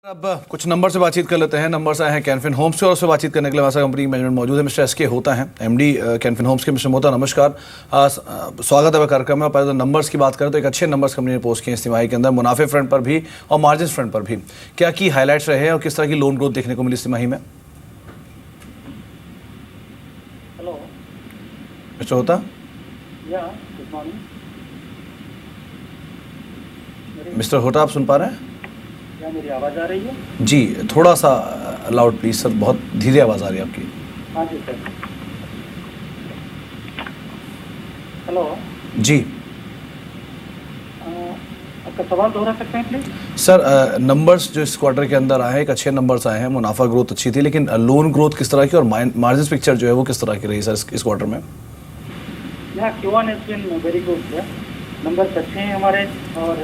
अब कुछ नंबर से बातचीत कर लेते हैं। नंबर आए हैं कैनफिन होम्स से और उससे बातचीत करने के लिए हमारे साथ कंपनी मैनेजमेंट मौजूद है। मिस्टर एस के होता है एमडी कैनफिन होम्स के। मिस्टर मोता नमस्कार, स्वागत है कार्यक्रम में। पहले तो नंबर्स की बात करें तो एक अच्छे नंबर्स कंपनी ने पोस्ट किए इस तिमाही के अंदर, मुनाफे फ्रंट पर भी और मार्जिन फ्रंट पर भी। क्या की हाईलाइट्स रहे हैं और किस तरह की लोन ग्रोथ देखने को मिली इस तिमाही में? हेलो मिस्टर होता, गुड मॉर्निंग। मिस्टर होता आप सुन पा रहे हैं? क्या मेरी आवाज़ आ रही है? जी थोड़ा सा लाउड प्लीज सर, बहुत धीरे आवाज़ आ रही है आपकी। हाँ जी सर। हेलो जी आपका सवाल दोहरा सकते हैं प्लीज? सर, नंबर्स जो इस क्वार्टर के अंदर आए हैं एक अच्छे नंबर्स आए हैं, मुनाफा ग्रोथ अच्छी थी, लेकिन लोन ग्रोथ किस तरह की और मार्जिन पिक्चर जो है वो किस तरह की रही सर इस क्वार्टर में? यहाँ Q1 has been very good है, नंबर्स अच्छे हैं हमारे। और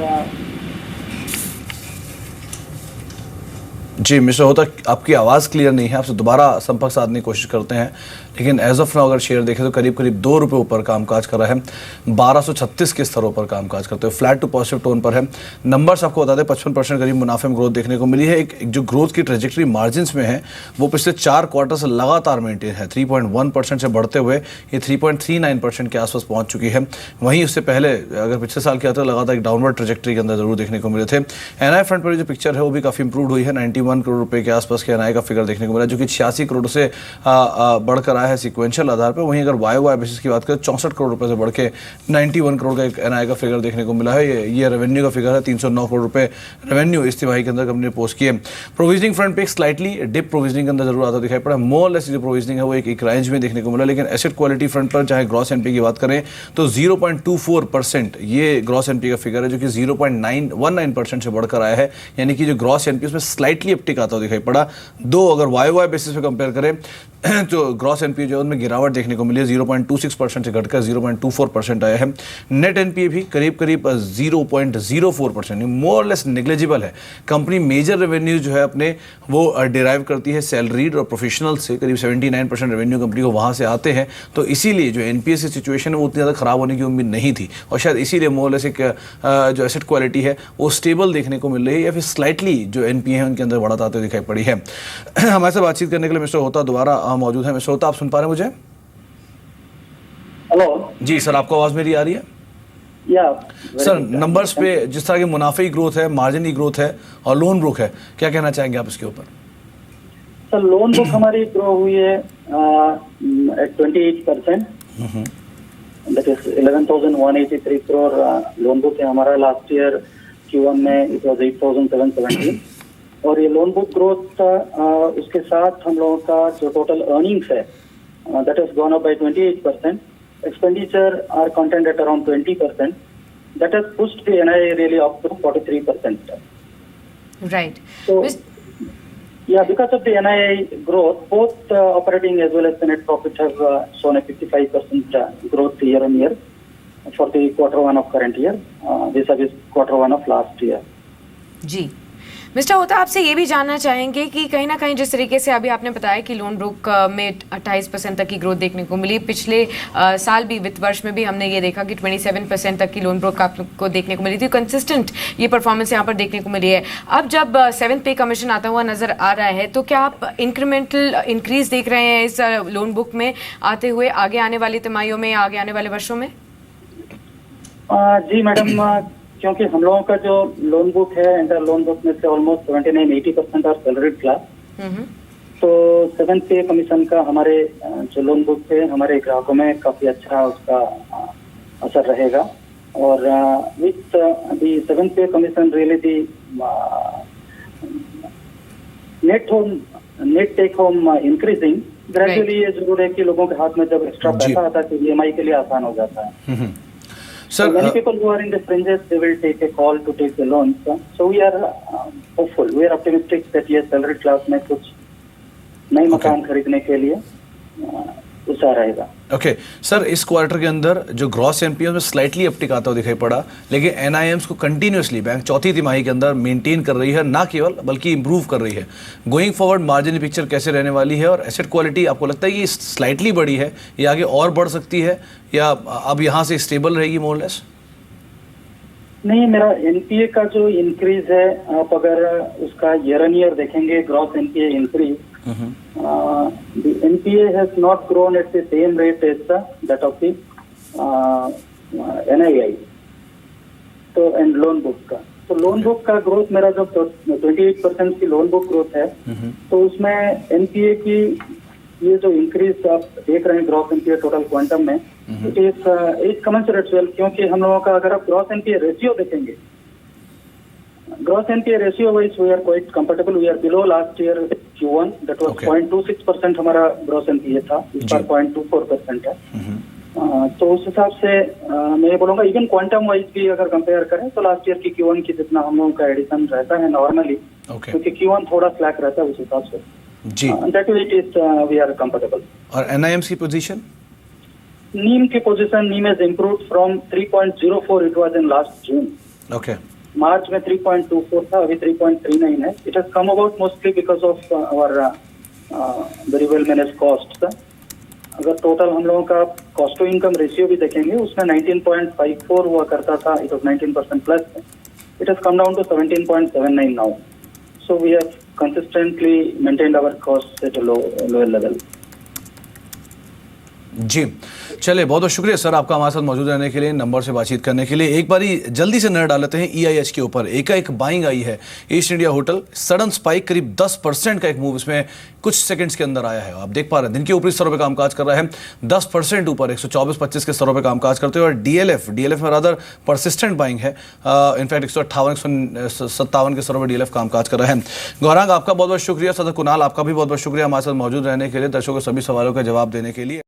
जी मिस्टर होता, आपकी आवाज़ क्लियर नहीं है, आपसे दोबारा संपर्क साधने की कोशिश करते हैं। लेकिन एज ऑफ नाउ अगर शेयर देखें तो करीब करीब ₹2 ऊपर कामकाज कर रहा है, 1236 के स्तरों पर कामकाज करते हुए फ्लैट टू पॉजिटिव टोन पर है। नंबर्स आपको बता दें 55% करीब मुनाफे में ग्रोथ देखने को मिली है। एक जो ग्रोथ की ट्रेजेक्टरी मार्जिन्स में है वो पिछले 4 क्वार्टर से लगातार मेंटेन है, 3.1% से बढ़ते हुए ये 3.39% के आसपास पहुंच चुकी है। वहीं उससे पहले अगर पिछले साल किया तो लगातार एक डाउनवर्ड ट्रेजेक्टरी के अंदर जरूर देखने को मिले थे। एनआई फ्रंट पर जो पिक्चर है वो भी काफ़ी इंप्रूव हुई है, 91 करोड़ रुपए के आसपास के एनआई का फिगर देखने को मिला, जो कि 86 करोड़ से बढ़कर आया है सिक्वेंशियल आधार पर। वहीं अगर वाई बेसिस की बात करें 64 करोड़ रुपए से बढ़ के 91 करोड़ का एक एनआई का फिगर देखने को मिला है। ये रेवेन्यू का फिगर है, 309 करोड़ रुपए रेवेन्यू इस तिमाही के अंदर कंपनी ने पोस्ट किए। प्रोविजनिंग फ्रंट पे एक स्लाइटली डिप प्रोविजनिंग के अंदर जरूर आता दिखाई पड़ा, मोर लेस जो प्रोविजनिंग है वो एक रेंज में देखने को मिला। लेकिन एसेट क्वालिटी फ्रंट पर चाहे ग्रॉस एनपी की बात करें तो 0.24% ये ग्रॉस एनपी का फिगर है, जो कि 0.919% से बढ़कर आया है। यानी कि जो ग्रॉस एनपी उसमें स्लाइटली अपटिक आता हुआ दिखाई पड़ा। दो अगर वाई बेसिस पे कंपेयर करें तो ग्रॉस एनपीए जो है उनमें गिरावट देखने को मिली है, 0.26% से घटकर 0.24% आया है। नेट एनपीए भी करीब 0.04%, मोर लेस नेग्लिजिबल है। कंपनी मेजर रेवेन्यू जो है अपने वो डिराइव करती है सैलरीड और प्रोफेशनल से, करीब 79% रेवेन्यू कंपनी को वहाँ से आते हैं। तो इसीलिए जो एनपीए की सिचुएशन है वो उतनी ज़्यादा ख़राब होने की उम्मीद नहीं थी, और शायद इसीलिए मोर लेस एक जो एसेट क्वालिटी है वो स्टेबल देखने को मिल रही है, या फिर स्लाइटली जो एनपीए है उनके अंदर बढ़त आते हुए दिखाई पड़ी है। हमारे साथ बातचीत करने के लिए मिस्टर होता दोबारा मौजूद है। मिस्टर होता आप सुन पा रहे हैं मुझे? हेलो जी सर, आपको आवाज मेरी आ रही है? सर नंबर्स पे जिस तरह के मुनाफे की ग्रोथ है, मार्जिन की ग्रोथ है और लोन बुक है, क्या कहना चाहेंगे आप इसके ऊपर? सर लोन बुक हमारी ग्रो हुई है at 28%, that is 11,183 crore loan book है हमारा। लास्ट ईयर Q1 में इट वाज 8,717। और ये लोन बुक ग्रोथ उसके साथ हम लोगों का जो टोटल अर्निंग्स है that has gone up by 28%. Expenditure are contained at around 20%. That has pushed the NI really up to 43%. Right. So yeah, because of the NII growth, both operating as well as the net profit have shown a 55% growth year on year for the Q1 of current year vis-a-vis Q1 of last year. जी mister Hota, आपसे ये भी जानना चाहेंगे कि कहीं ना कहीं जिस तरीके से अभी आपने बताया कि लोन बुक में 28% तक की ग्रोथ देखने को मिली, पिछले साल भी वित्त वर्ष में भी हमने ये देखा कि 27% तक की लोन बुक आपको देखने को मिली थी। कंसिस्टेंट ये परफॉर्मेंस यहाँ पर देखने को मिली है। अब जब 7th पे कमीशन आता हुआ नजर आ रहा है तो क्या आप इंक्रीमेंटल इंक्रीज देख रहे हैं इस लोन बुक में आते हुए आगे आने वाली तिमाहियों में, आगे आने वाले वर्षों में? जी मैडम, क्योंकि हम लोगों का जो लोन बुक है, इंटर लोन बुक में से ऑलमोस्ट 79-80% और सैलरीड क्लास, तो 7th पे कमीशन का हमारे जो लोन बुक है हमारे ग्राहकों में काफी अच्छा उसका असर रहेगा। और with the 7th pay commission really the net take home increasing gradually, ये जरूर है कि लोगों के हाथ में जब एक्स्ट्रा पैसा आता है तो ईएमआई के लिए आसान हो जाता है। Sir, many people who are in the fringes, they will take a call to take the loans. So we are hopeful, we are optimistic that ये salary class में कुछ नए मकान खरीदने के लिए उत्साह रहेगा। ओके सर, इस क्वार्टर के अंदर जो ग्रॉस एनपीए में स्लाइटली अपटिक आता हुआ दिखाई पड़ा, लेकिन एनआईएम्स को कंटिन्यूसली बैंक चौथी तिमाही के अंदर मेंटेन कर रही है, ना केवल बल्कि इंप्रूव कर रही है। गोइंग फॉरवर्ड मार्जिन पिक्चर कैसे रहने वाली है, और एसेट क्वालिटी आपको लगता है कि स्लाइटली बढ़ी है या आगे और बढ़ सकती है, या अब यहाँ से स्टेबल रहेगी मोर लेस? नहीं, मेरा एनपीए का जो इंक्रीज है, आप अगर उसका ईयर ऑन ईयर देखेंगे, gross NPA increase, the NPA has not grown at the same rate as that of the NII, तो एंड लोन बुक का। तो लोन बुक का ग्रोथ मेरा जो 28% की लोन बुक ग्रोथ है, तो उसमें एनपीए की ये जो इंक्रीज आप देख रहे हैं ग्रॉस एनपीए टोटल क्वांटम में, इट इज कमेंसरेट वेल, क्योंकि हम लोगों का अगर आप ग्रॉस एनपीए रेशियो देखेंगे, gross NPA ratio wise we are quite comfortable, we are below last year Q1 that was 0.26% हमारा ग्रॉस एनपीए था, इस बार 0.24% है। तो उस हिसाब से मैं ये बोलूंगा इवन क्वांटम वाइज भी अगर कंपेयर करें तो लास्ट ईयर की Q1 की जितना हम लोगों का एडिशन रहता है नॉर्मली, क्योंकि Q1 थोड़ा स्लैक रहता है उस हिसाब से जी, that it is we are comfortable. और एनआईएम्स की पोजीशन? नीम की position, NIM has improved from 3.04 it was in last June. Okay, March में 3.24 था, अभी 3.39 है। It has come about mostly because of our very well manage cost. अगर total हम लोगों का कॉस्ट टू इनकम रेशियो भी देखेंगे, उसमें 19.54 हुआ करता था, it was 19% plus, it has come down to 17.79 now. So we have consistently maintained our cost at a lower level. जी चलिए, बहुत बहुत शुक्रिया सर आपका हमारे साथ मौजूद रहने के लिए, नंबर से बातचीत करने के लिए। एक बारी जल्दी से नजर डाल लेते हैं EIH के ऊपर। एक बाइंग आई है east India hotel, sudden spike, करीब 10% का एक मूव इसमें कुछ सेकंड्स के अंदर आया है। आप देख पा रहे हैं दिन के ऊपरी स्तरों पे कामकाज कर रहा है, 10% ऊपर 124.25 के स्तरों पे कामकाज करते हुए। और DLF में रादर परसिस्टेंट बाइंग है, इनफैक्ट 158 157 के स्तरों पर DLF कामकाज कर रहा है। गौरांग आपका बहुत बहुत शुक्रिया, सदर कुणाल आपका भी बहुत बहुत शुक्रिया हमारे साथ मौजूद रहने के लिए, दर्शकों के सभी सवालों का जवाब देने के लिए।